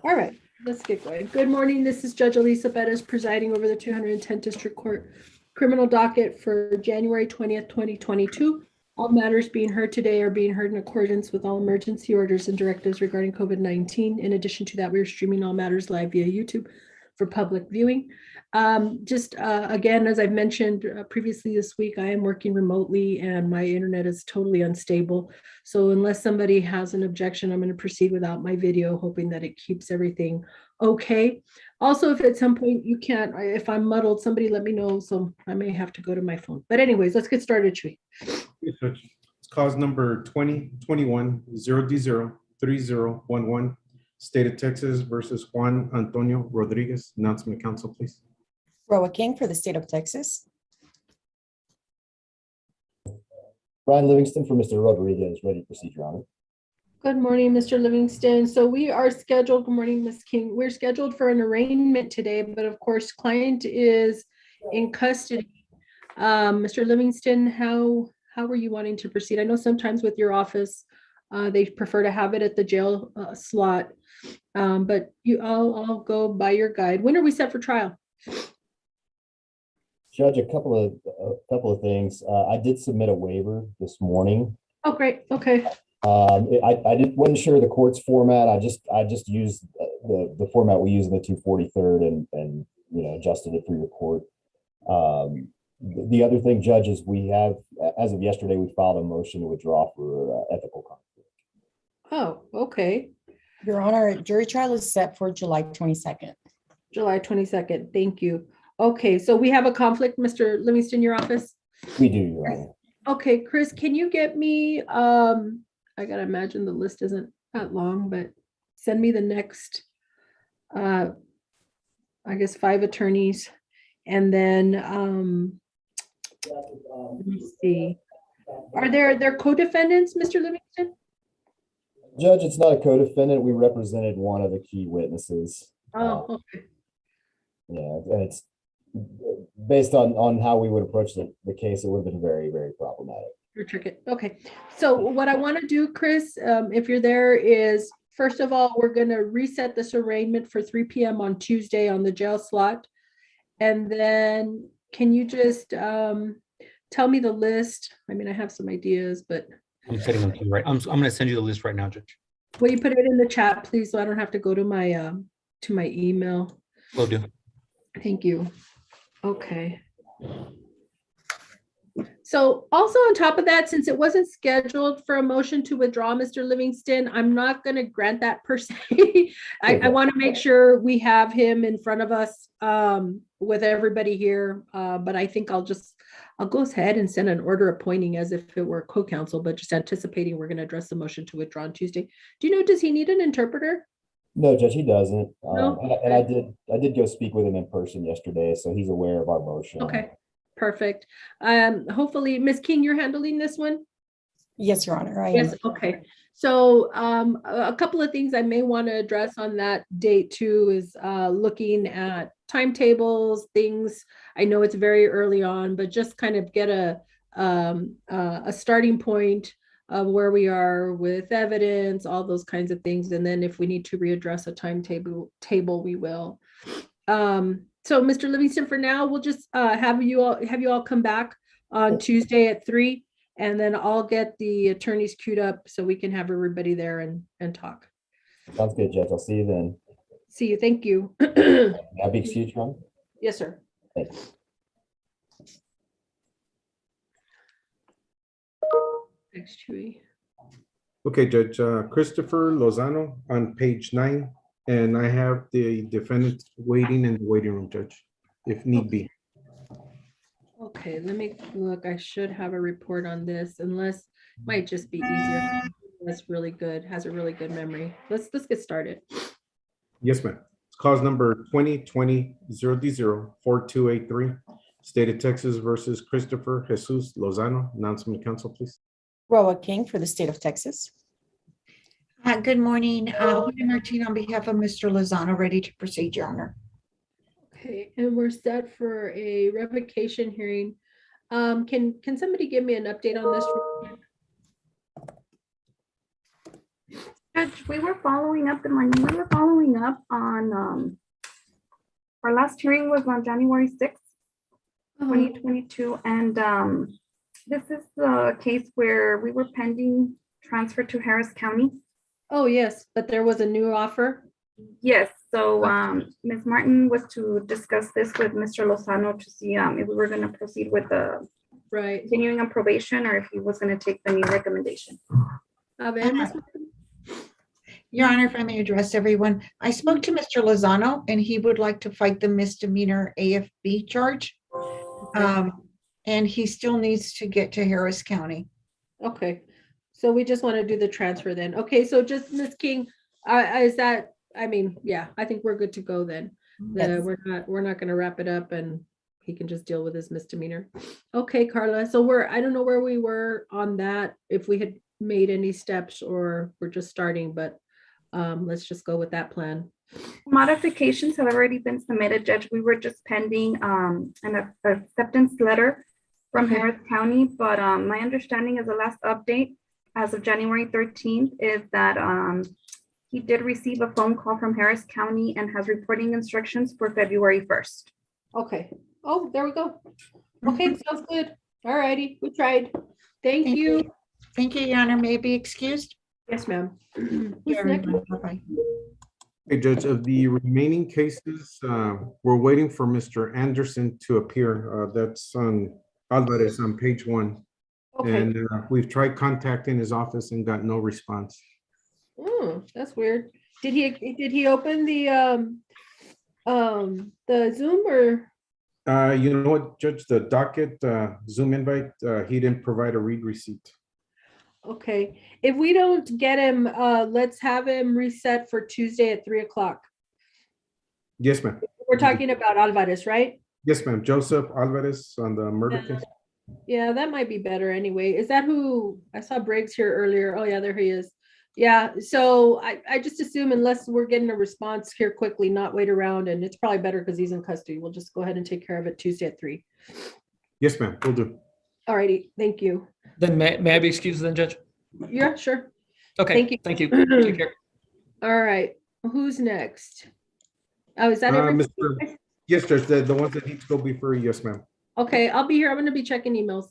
All right, let's get going. Good morning. This is Judge Alyssa Perez presiding over the 210th District Court criminal docket for January 20th, 2022. All matters being heard today are being heard in accordance with all emergency orders and directives regarding COVID-19. In addition to that, we are streaming all matters live via YouTube for public viewing. Again, as I've mentioned previously this week, I am working remotely and my internet is totally unstable. So unless somebody has an objection, I'm going to proceed without my video, hoping that it keeps everything okay. Also, if at some point you can't, if I'm muddled, somebody let me know. So I may have to go to my phone. But anyways, let's get started, Chui. It's cause number 2021-0D03011, State of Texas versus Juan Antonio Rodriguez. Announcement, council, please. Roa King for the state of Texas. Brian Livingston for Mr. Rodriguez, ready to proceed, Your Honor. Good morning, Mr. Livingston. So we are scheduled, good morning, Ms. King. We're scheduled for an arraignment today, but of course, client is in custody. Mr. Livingston, how are you wanting to proceed? I know sometimes with your office, they prefer to have it at the jail slot, but I'll go by your guide. When are we set for trial? Judge, a couple of things. I did submit a waiver this morning. Oh, great. Okay. Wasn't sure the court's format. I just used the format we use in the 243rd and adjusted it for your court. The other thing, Judge, is we have, as of yesterday, we filed a motion to withdraw for ethical conflict. Oh, okay. Your Honor, jury trial is set for July 22nd. July 22nd. Thank you. Okay, so we have a conflict, Mr. Livingston, your office? We do, Your Honor. Okay, Chris, can you get me, I gotta imagine the list isn't that long, but send me the next, I guess 5 attorneys. And then, let me see. Are there co-defendants, Mr. Livingston? Judge, it's not a co-defendant. We represented one of the key witnesses. Oh, okay. Yeah, and it's based on how we would approach the case, it would have been very, very problematic. You're tricky. Okay. So what I want to do, Chris, if you're there, is first of all, we're going to reset this arraignment for 3 p.m. on Tuesday on the jail slot. And then can you just tell me the list? I mean, I have some ideas, but I'm setting them to you right. I'm going to send you the list right now, Judge. will you put it in the chat, please, so I don't have to go to my email. Will do. Thank you. Okay. So also on top of that, since it wasn't scheduled for a motion to withdraw, Mr. Livingston, I'm not going to grant that per se. I want to make sure we have him in front of us with everybody here. But I think I'll go ahead and send an order appointing as if it were co-counsel, but just anticipating we're going to address the motion to withdraw on Tuesday. Do you know, does he need an interpreter? No, Judge, he doesn't. No? And I did go speak with him in person yesterday, so he's aware of our motion. Okay, perfect. Hopefully, Ms. King, you're handling this one? Yes, Your Honor, I am. Yes, okay. So a couple of things I may want to address on that date too is looking at timetables, things. I know it's very early on, but just kind of get a starting point of where we are with evidence, all those kinds of things. And then if we need to readdress a timetable, we will. So Mr. Livingston, for now, we'll just have you all come back on Tuesday at 3, and then I'll get the attorneys queued up so we can have everybody there and talk. Sounds good, Judge. I'll see you then. See you. Thank you. May I be excused, Your Honor? Yes, sir. Thanks. Thanks, Chewy. Okay, Judge, Christopher Lozano on page 9, and I have the defendant waiting in the waiting room, Judge, if need be. Okay, let me look. I should have a report on this, unless it might just be easier. That's really good. Has a really good memory. Let's get started. Yes, ma'am. It's cause number 2020-0D04283, State of Texas versus Christopher Jesus Lozano. Announcement, council, please. Roa King for the state of Texas. Good morning. Julia Martin on behalf of Mr. Lozano, ready to proceed, Your Honor. Okay, and we're set for a revocation hearing. Can somebody give me an update on this? Judge, we were following up, good morning, we were following up on, our last hearing was on January 6th, 2022, and, this is the case where we were pending transfer to Harris County. Oh, yes, but there was a new offer. Yes, so, Ms. Martin was to discuss this with Mr. Lozano to see, if we were gonna proceed with the Right. continuing on probation or if he was gonna take the new recommendation. A ver, Ms. Your Honor, if I may address everyone, I spoke to Mr. Lozano and he would like to fight the misdemeanor AFB charge. And he still needs to get to Harris County. Okay, so we just want to do the transfer then. Okay, so just Ms. King, is that, I mean, yeah, I think we're good to go then. Yes. We're not gonna wrap it up and he can just deal with his misdemeanor. Okay, Carla, so I don't know where we were on that, if we had made any steps or we're just starting, but let's just go with that plan. Modifications have already been submitted, Judge. We were just pending an acceptance letter from Okay. Harris County, but my understanding is the last update as of January 13th is that he did receive a phone call from Harris County and has reporting instructions for February 1st. Okay, oh, there we go. Okay, sounds good. All righty, we tried. Thank Thank you. Thank you, Your Honor. May I be excused? Yes, ma'am. Thank Who's you, next? everyone. Bye-bye. Okay, Judge, of the remaining cases, we're waiting for Mr. Anderson to appear. That's on Alvarez on page 1. Okay, And we've tried contacting his office and got no response. That's weird. Did he open the Zoom or? You know what, Judge, the docket Zoom invite, he didn't provide a read receipt. Okay, if we don't get him, let's have him reset for Tuesday at 3:00. Yes, ma'am. We're talking about Alvarez, right? Yes, ma'am. Joseph Alvarez on the murder Yeah. case. Yeah, that might be better anyway. Is that who, I saw Briggs here earlier. Oh yeah, there he is. Yeah, so I just assume unless we're getting a response here quickly, not wait around, and it's probably better because he's in custody. We'll just go ahead and take care of it Tuesday at 3. Yes, ma'am. Will do. All righty, thank you. Then may I be excused then, Judge? Yeah, sure. Okay, Thank you. thank you. Take care. All right, who's next? Oh, is that everything? Yes, Judge, the ones that need to go before, yes, ma'am. Okay, I'll be here. I'm gonna be checking emails.